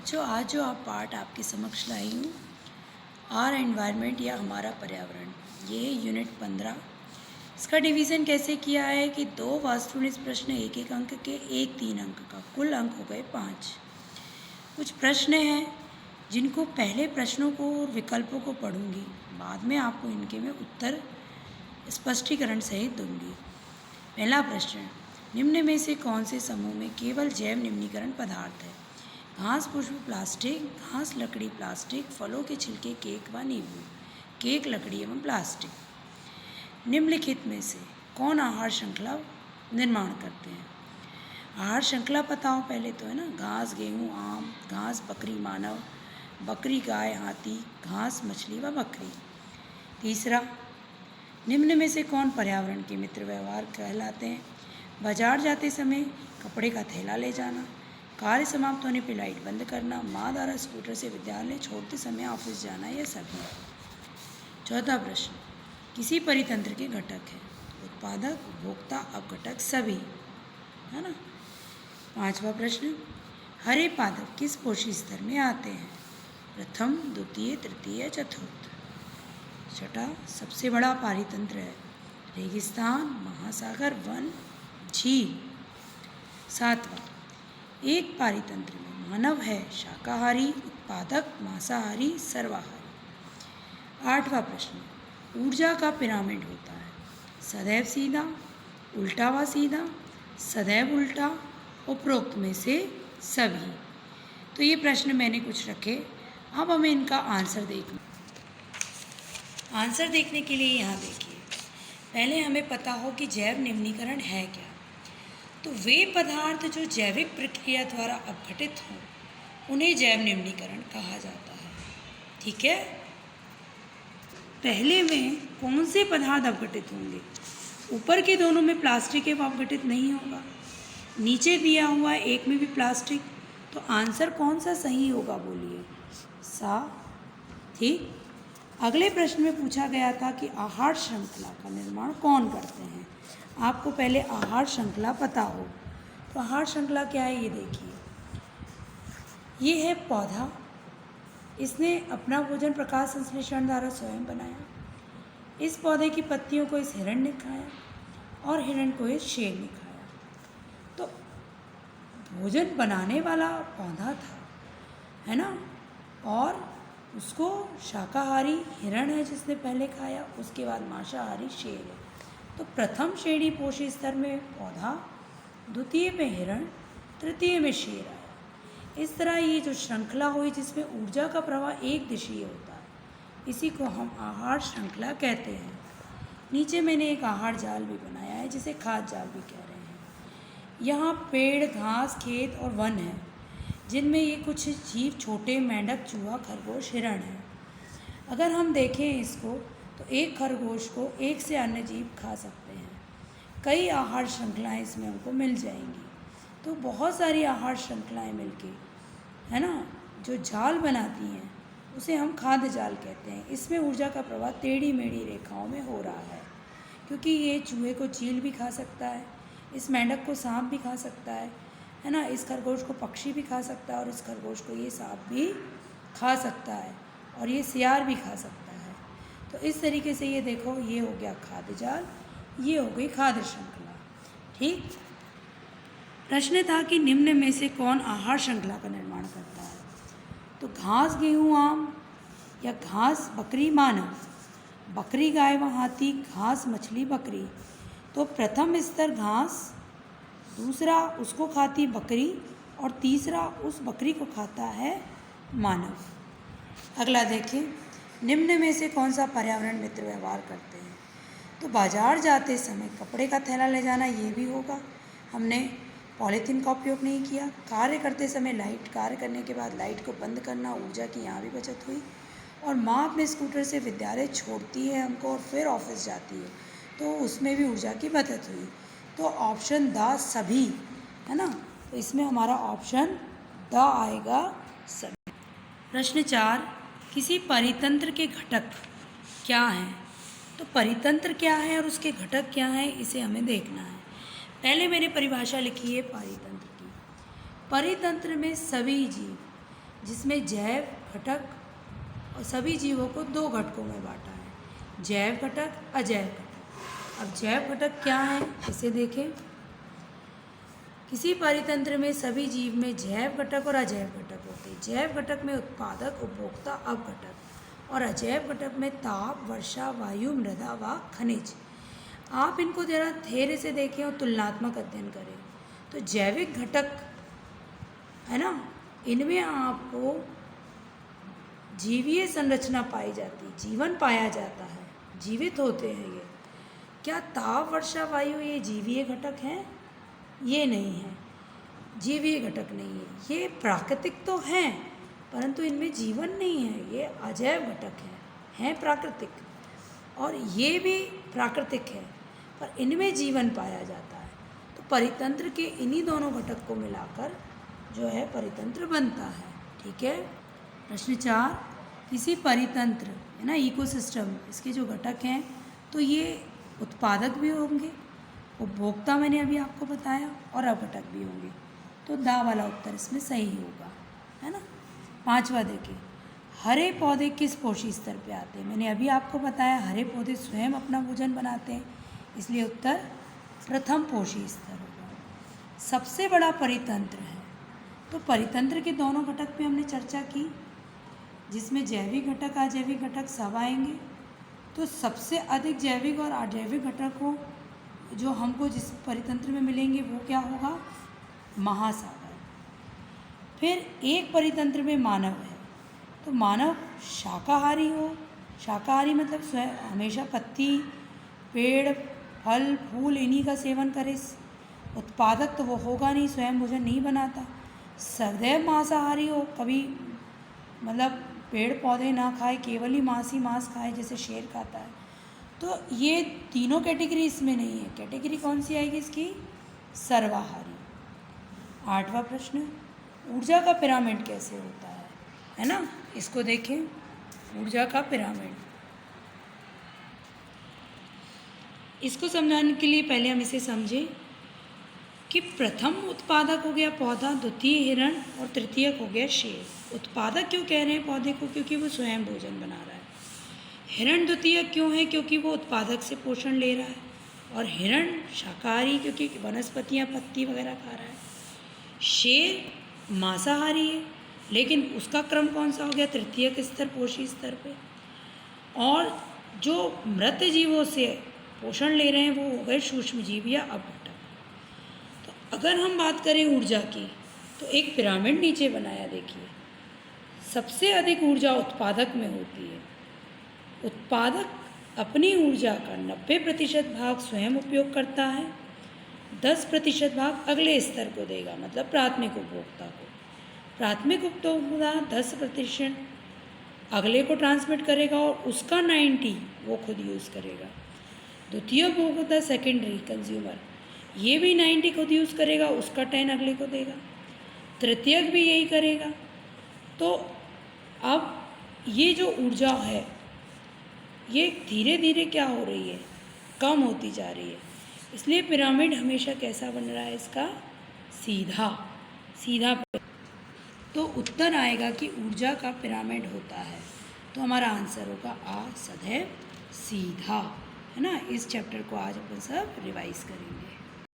बच्चों, आज जो आप पाठ आपके समक्ष लाई हूँ, आर एनवायरनमेंट या हमारा पर्यावरण, ये यूनिट 15। इसका डिवीज़न कैसे किया है कि 2 वास्तुनिष्ठ प्रश्न 1-1 अंक के, 1 3 अंक का, कुल अंक हो गए 5। कुछ प्रश्न हैं जिनको पहले प्रश्नों को और विकल्पों को पढ़ूंगी, बाद में आपको इनके में उत्तर स्पष्टीकरण सहित दूंगी। पहला प्रश्न, निम्न में से कौन से समूह में केवल जैव निम्नीकरण पदार्थ है? घास, पुष्प प्लास्टिक, घास लकड़ी प्लास्टिक, फलों के छिलके केक व नींबू, केक लकड़ी एवं प्लास्टिक। निम्नलिखित में से कौन आहार श्रृंखला निर्माण करते हैं? आहार श्रृंखला पता हो पहले तो, है ना। घास गेहूँ आम, घास बकरी मानव, बकरी गाय हाथी, घास मछली व बकरी। तीसरा, निम्न में से कौन पर्यावरण के मित्र व्यवहार कहलाते हैं? बाजार जाते समय कपड़े का थैला ले जाना, कार्य समाप्त होने पर लाइट बंद करना, माँ द्वारा स्कूटर से विद्यालय छोड़ते समय ऑफिस जाना, या सभी। चौथा प्रश्न, किसी परितंत्र के घटक है? उत्पादक, उपभोक्ता, अपघटक, सभी, है ना। पांचवा प्रश्न, हरे पादप किस पोषी स्तर में आते हैं? प्रथम, द्वितीय, तृतीय, चतुर्थ। छठा, सबसे बड़ा पारितंत्र है? रेगिस्तान, महासागर, वन, झील। सातवां, एक पारितंत्र में मानव है शाकाहारी, उत्पादक, मांसाहारी, सर्वाहारी। आठवां प्रश्न, ऊर्जा का पिरामिड होता है सदैव सीधा, उल्टा व सीधा, सदैव उल्टा, उपरोक्त में से सभी। तो ये प्रश्न मैंने कुछ रखे, अब हमें इनका आंसर देखना। आंसर देखने के लिए यहाँ देखिए, पहले हमें पता हो कि जैव निम्नीकरण है क्या। तो वे पदार्थ जो जैविक प्रक्रिया द्वारा अपघटित हों, उन्हें जैव निम्नीकरण कहा जाता है। ठीक है। पहले में कौन से पदार्थ अपघटित होंगे? ऊपर के दोनों में प्लास्टिक एवं अपघटित नहीं होगा, नीचे दिया हुआ एक में भी प्लास्टिक, तो आंसर कौन सा सही होगा बोलिए? सा। ठीक। अगले प्रश्न में पूछा गया था कि आहार श्रृंखला का निर्माण कौन करते हैं? आपको पहले आहार श्रृंखला पता हो, तो आहार श्रृंखला क्या है ये देखिए। ये है पौधा, इसने अपना भोजन प्रकाश संश्लेषण द्वारा स्वयं बनाया। इस पौधे की पत्तियों को इस हिरण ने खाया और हिरण को इस शेर ने खाया। तो भोजन बनाने वाला पौधा था, है ना, और उसको शाकाहारी हिरण है जिसने पहले खाया, उसके बाद मांसाहारी शेर है। तो प्रथम श्रेणी पोषी स्तर में पौधा, द्वितीय में हिरण, तृतीय में शेर आया। इस तरह ये जो श्रृंखला हुई जिसमें ऊर्जा का प्रवाह एक दिशीय होता है, इसी को हम आहार श्रृंखला कहते हैं। नीचे मैंने एक आहार जाल भी बनाया है जिसे खाद्य जाल भी कह रहे हैं। यहाँ पेड़, घास, खेत और वन है जिनमें ये कुछ जीव, छोटे मेंढक, चूहा, खरगोश, हिरण है। अगर हम देखें इसको, तो एक खरगोश को एक से अन्य जीव खा सकते हैं। कई आहार श्रृंखलाएं इसमें हमको मिल जाएंगी। तो बहुत सारी आहार श्रृंखलाएं मिलके, है ना, जो जाल बनाती हैं उसे हम खाद्य जाल कहते हैं। इसमें ऊर्जा का प्रवाह टेढ़ी मेढ़ी रेखाओं में हो रहा है, क्योंकि ये चूहे को चील भी खा सकता है, इस मेंढक को सांप भी खा सकता है ना, इस खरगोश को पक्षी भी खा सकता है, और इस खरगोश को ये सांप भी खा सकता है, और ये सियार भी खा सकता है। तो इस तरीके से ये देखो, ये हो गया खाद्य जाल, ये हो गई खाद्य श्रृंखला। ठीक। प्रश्न था कि निम्न में से कौन आहार श्रृंखला का निर्माण करता है? तो घास गेहूँ आम, या घास बकरी मानव, बकरी गाय व हाथी, घास मछली बकरी। तो प्रथम स्तर घास, दूसरा उसको खाती बकरी, और तीसरा उस बकरी को खाता है मानव। अगला देखिए, निम्न में से कौन सा पर्यावरण मित्र व्यवहार करते हैं? तो बाजार जाते समय कपड़े का थैला ले जाना, ये भी होगा, हमने पॉलीथीन का उपयोग नहीं किया। कार्य करते समय लाइट, कार्य करने के बाद लाइट को बंद करना, ऊर्जा की यहाँ भी बचत हुई। और माँ अपने स्कूटर से विद्यालय छोड़ती है हमको और फिर ऑफिस जाती है, तो उसमें भी ऊर्जा की बचत हुई। तो ऑप्शन द सभी, है ना, तो इसमें हमारा ऑप्शन द आएगा, सभी। प्रश्न 4, किसी परितंत्र के घटक क्या हैं? तो परितंत्र क्या है और उसके घटक क्या हैं, इसे हमें देखना है। पहले मैंने परिभाषा लिखी है परितंत्र की। परितंत्र में सभी जीव जिसमें जैव घटक और सभी जीवों को 2 घटकों में बांटा है, जैव घटक, अजैव घटक। अब जैव घटक क्या है इसे देखें। किसी परितंत्र में सभी जीव में जैव घटक और अजैव घटक होते हैं। जैव घटक में उत्पादक, उपभोक्ता, अपघटक, और अजैव घटक में ताप, वर्षा, वायु, मृदा व खनिज। आप इनको जरा धैर्य से देखें और तुलनात्मक अध्ययन करें। तो जैविक घटक है ना, इनमें आपको जीवीय संरचना पाई जाती, जीवन पाया जाता है, जीवित होते हैं ये। क्या ताप, वर्षा, वायु ये जीवीय घटक हैं? ये नहीं है, जीवीय घटक नहीं है। ये प्राकृतिक तो हैं परंतु इनमें जीवन नहीं है, ये अजैव घटक हैं प्राकृतिक। और ये भी प्राकृतिक है पर इनमें जीवन पाया जाता है। तो परितंत्र के इन्हीं दोनों घटक को मिलाकर जो है परितंत्र बनता है। ठीक है। प्रश्न 4, किसी परितंत्र है ना, इकोसिस्टम, इसके जो घटक हैं तो ये उत्पादक भी होंगे, उपभोक्ता मैंने अभी आपको बताया, और अपघटक भी होंगे। तो दा वाला उत्तर इसमें सही होगा, है ना। 5वां देखिए, हरे पौधे किस पोषी स्तर पे आते हैं? मैंने अभी आपको बताया हरे पौधे स्वयं अपना भोजन बनाते हैं, इसलिए उत्तर प्रथम पोषी स्तर होगा। सबसे बड़ा परितंत्र है, तो परितंत्र के दोनों घटक पे हमने चर्चा की, जिसमें जैविक घटक, अजैविक घटक सब आएंगे। तो सबसे अधिक जैविक और अजैविक घटकों जो हमको जिस परितंत्र में मिलेंगे वो क्या होगा? महासागर। फिर एक परितंत्र में मानव है, तो मानव शाकाहारी हो, शाकाहारी मतलब स्वयं हमेशा पत्ती, पेड़, फल, फूल इन्हीं का सेवन करे। उत्पादक तो वो होगा नहीं, स्वयं भोजन नहीं बनाता। सदैव मांसाहारी हो, कभी मतलब पेड़ पौधे ना खाए, केवल ही मांस खाए, जैसे शेर खाता है। तो ये तीनों कैटेगरी इसमें नहीं है। कैटेगरी कौन सी आएगी इसकी? सर्वाहारी। 8वां प्रश्न, ऊर्जा का पिरामिड कैसे होता है ना, इसको देखें। ऊर्जा का पिरामिड, इसको समझाने के लिए पहले हम इसे समझें कि प्रथम उत्पादक हो गया पौधा, द्वितीय हिरण और तृतीयक हो गया शेर। उत्पादक क्यों कह रहे हैं पौधे को? क्योंकि वो स्वयं भोजन बना रहा है। हिरण द्वितीयक क्यों है? क्योंकि वो उत्पादक से पोषण ले रहा है। और हिरण शाकाहारी क्योंकि वनस्पतियाँ, पत्ती वगैरह खा रहा है। शेर मांसाहारी है, लेकिन उसका क्रम कौन सा हो गया? तृतीयक स्तर, पोषी स्तर पे। और जो मृत जीवों से पोषण ले रहे हैं वो हो गए सूक्ष्म जीव या अपघटक। तो अगर हम बात करें ऊर्जा की, तो एक पिरामिड नीचे बनाया देखिए। सबसे अधिक ऊर्जा उत्पादक में होती है। उत्पादक अपनी ऊर्जा का 90% भाग स्वयं उपयोग करता है, 10% भाग अगले स्तर को देगा, मतलब प्राथमिक उपभोक्ता को। प्राथमिक उपभोक्ता 10% अगले को ट्रांसमिट करेगा और उसका 90 वो खुद यूज़ करेगा। द्वितीय उपभोक्ता सेकेंडरी कंज्यूमर, ये भी 90 खुद यूज़ करेगा, उसका 10 अगले को देगा। तृतीयक भी यही करेगा। तो अब ये जो ऊर्जा है ये धीरे धीरे क्या हो रही है? कम होती जा रही है। इसलिए पिरामिड हमेशा कैसा बन रहा है इसका? सीधा सीधा। तो उत्तर आएगा कि ऊर्जा का पिरामिड होता है। तो हमारा आंसर होगा आ, सदैव सीधा, है ना। इस चैप्टर को आज अपन सब रिवाइज करेंगे।